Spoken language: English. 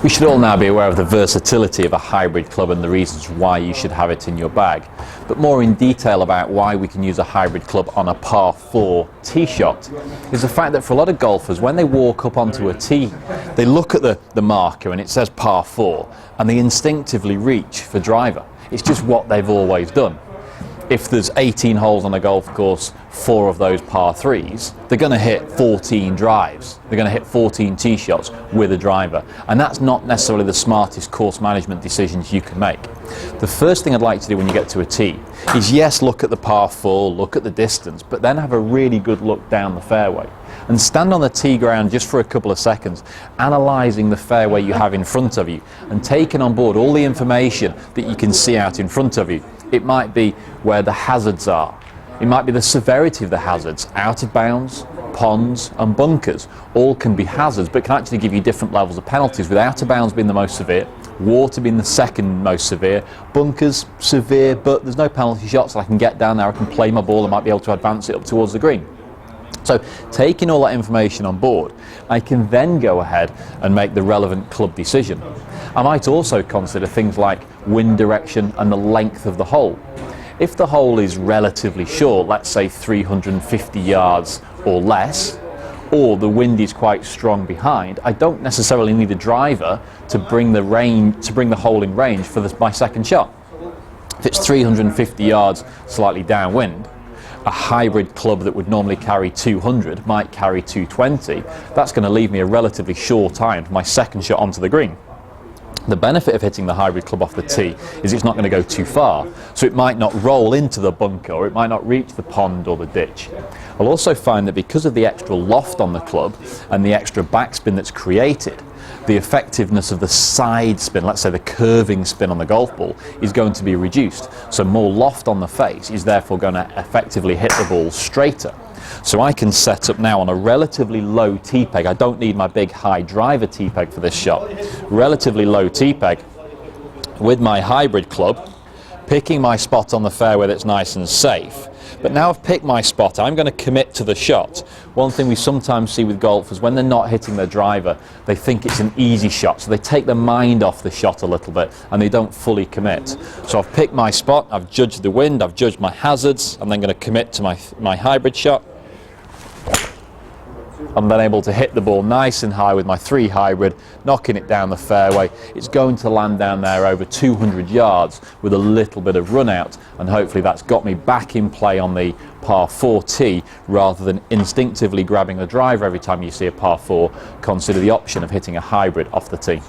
We should all now be aware of the versatility of a hybrid club and the reasons why you should have it in your bag. But more in detail about why we can use a hybrid club on a par 4 tee shot is the fact that for a lot of golfers, when they walk up onto a tee, they look at the marker and it says par 4 and they instinctively reach for driver. It's just what they've always done. If there's 18 holes on a golf course, 4 of those par 3s, they're going to hit 14 drives. They're going to hit 14 tee shots with a driver. And that's not necessarily the smartest course management decisions you can make. The first thing I'd like to do when you get to a tee is, yes, look at the par 4, look at the distance, but then have a really good look down the fairway. And stand on the tee ground just for a couple of seconds, analysing the fairway you have in front of you and taking on board all the information that you can see out in front of you. It might be where the hazards are. It might be the severity of the hazards. Out of bounds, ponds and bunkers all can be hazards, but can actually give you different levels of penalties, with out of bounds being the most severe, water being the second most severe, bunkers severe, but there's no penalty shots, so I can get down there, I can play my ball, I might be able to advance it up towards the green. So taking all that information on board, I can then go ahead and make the relevant club decision. I might also consider things like wind direction and the length of the hole. If the hole is relatively short, let's say 350 yards or less, or the wind is quite strong behind, I don't necessarily need a driver to bring the hole in range for my second shot. If it's 350 yards slightly downwind, a hybrid club that would normally carry 200 might carry 220. That's going to leave me a relatively short time for my second shot onto the green. The benefit of hitting the hybrid club off the tee is it's not going to go too far, so it might not roll into the bunker or it might not reach the pond or the ditch. I'll also find that because of the extra loft on the club and the extra backspin that's created, the effectiveness of the side spin, let's say the curving spin on the golf ball, is going to be reduced. So more loft on the face is therefore going to effectively hit the ball straighter. So I can set up now on a relatively low tee peg. I don't need my big high driver tee peg for this shot. Relatively low tee peg with my hybrid club, picking my spot on the fairway that's nice and safe. But now I've picked my spot, I'm going to commit to the shot. One thing we sometimes see with golfers, when they're not hitting their driver, they think it's an easy shot, so they take their mind off the shot a little bit and they don't fully commit. So I've picked my spot, I've judged the wind, I've judged my hazards, I'm then going to commit to my hybrid shot. I'm then able to hit the ball nice and high with my 3 hybrid, knocking it down the fairway. It's going to land down there over 200 yards with a little bit of run out, and hopefully that's got me back in play on the par 4 tee rather than instinctively grabbing the driver every time you see a par 4. Consider the option of hitting a hybrid off the tee.